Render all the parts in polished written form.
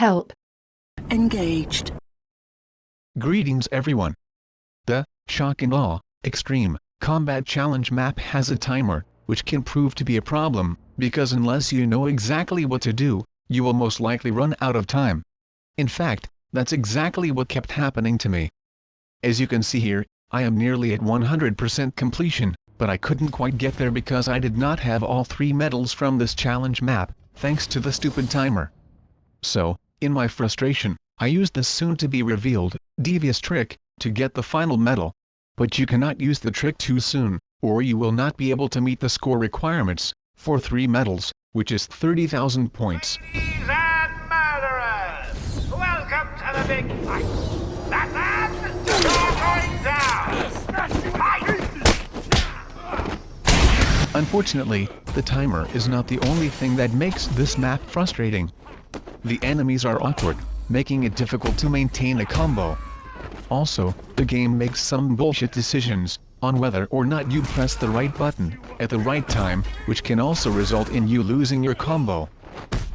Help. Engaged. Greetings everyone. The Shock and Awe Extreme Combat Challenge map has a timer, which can prove to be a problem, because unless you know exactly what to do, you will most likely run out of time. In fact, that's exactly what kept happening to me. As you can see here, I am nearly at 100% completion, but I couldn't quite get there because I did not have all 3 medals from this challenge map, thanks to the stupid timer. So, in my frustration, I used the soon-to-be-revealed, Devious trick, to get the final medal. But you cannot use the trick too soon, or you will not be able to meet the score requirements, for 3 medals, which is 30,000 points. Ladies and murderers, welcome to the big fight. That man, you're going down. Fight! Unfortunately, the timer is not the only thing that makes this map frustrating. The enemies are awkward, making it difficult to maintain a combo. Also, the game makes some bullshit decisions on whether or not you press the right button at the right time, which can also result in you losing your combo.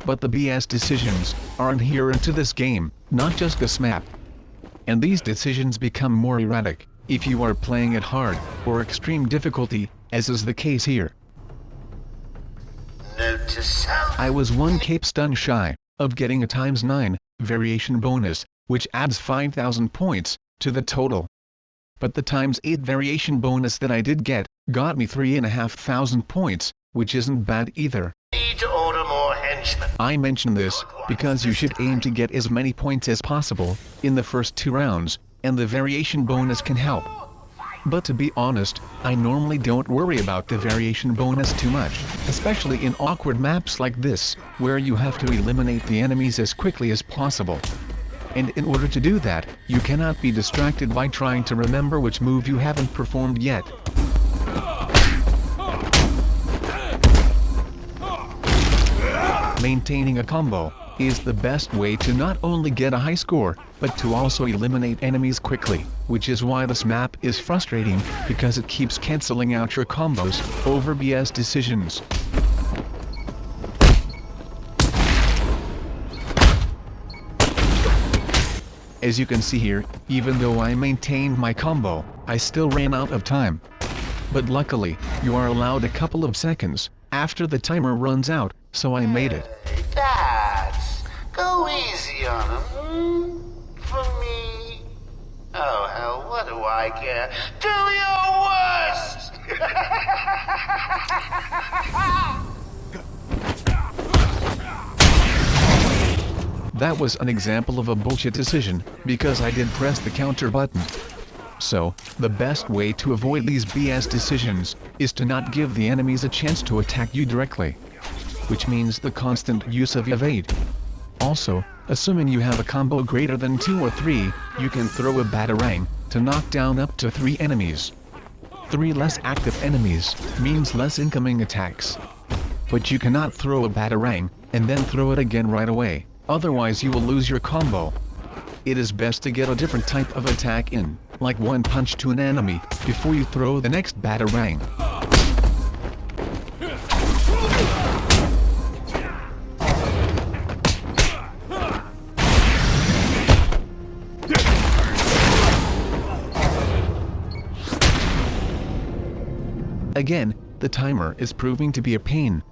But the BS decisions are inherent to this game, not just this map. And these decisions become more erratic if you are playing at hard or extreme difficulty, as is the case here. I was 1 cape stun shy of getting a ×9 variation bonus, which adds 5,000 points to the total. But the ×8 variation bonus that I did get got me 3,500 points, which isn't bad either. Need to order more henchmen. I mention this because you should aim to get as many points as possible in the first 2 rounds, and the variation bonus can help. But to be honest, I normally don't worry about the variation bonus too much, especially in awkward maps like this, where you have to eliminate the enemies as quickly as possible. And in order to do that, you cannot be distracted by trying to remember which move you haven't performed yet. Maintaining a combo is the best way to not only get a high score, but to also eliminate enemies quickly, which is why this map is frustrating, because it keeps cancelling out your combos over BS decisions. As you can see here, even though I maintained my combo, I still ran out of time. But luckily, you are allowed a couple of seconds after the timer runs out, so I made it. Hey, Dads, go easy on him, for me. Oh, hell, what do I care? Do your worst! That was an example of a bullshit decision, because I did press the counter button. So, the best way to avoid these BS decisions is to not give the enemies a chance to attack you directly. Which means the constant use of evade. Also, assuming you have a combo greater than 2 or 3, you can throw a batarang to knock down up to 3 enemies. 3 less active enemies means less incoming attacks. But you cannot throw a batarang and then throw it again right away, otherwise you will lose your combo. It is best to get a different type of attack in, like one punch to an enemy, before you throw the next batarang. Again, the timer is proving to be a pain.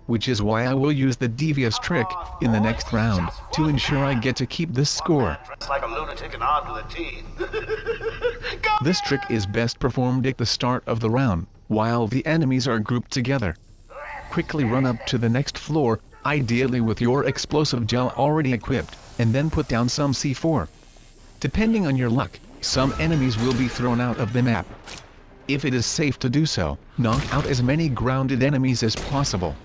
Which is why I will use the Devious trick in the next round to ensure I get to keep this score. Like a lunatic and armed to the teeth. This trick is best performed at the start of the round, while the enemies are grouped together. Quickly run up to the next floor, ideally with your explosive gel already equipped, and then put down some C4. Depending on your luck, some enemies will be thrown out of the map. If it is safe to do so, knock out as many grounded enemies as possible.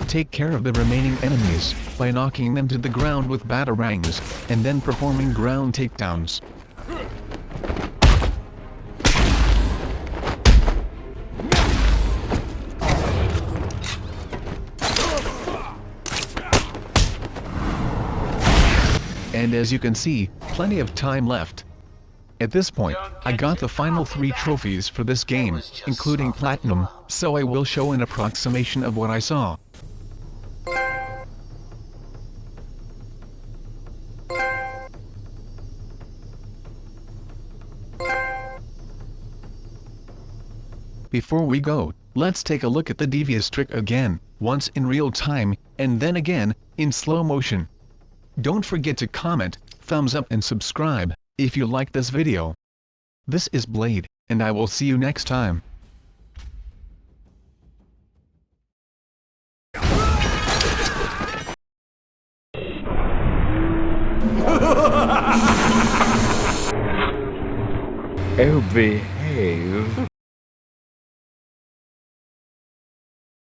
Take care of the remaining enemies by knocking them to the ground with batarangs, and then performing ground takedowns. And as you can see, plenty of time left. At this point, I got the final 3 trophies for this game, including Platinum, so I will show an approximation of what I saw. Before we go, let's take a look at the Devious trick again, once in real time, and then again, in slow motion. Don't forget to comment, thumbs up and subscribe, if you like this video. This is Blade, and I will see you next time. AVerMedia.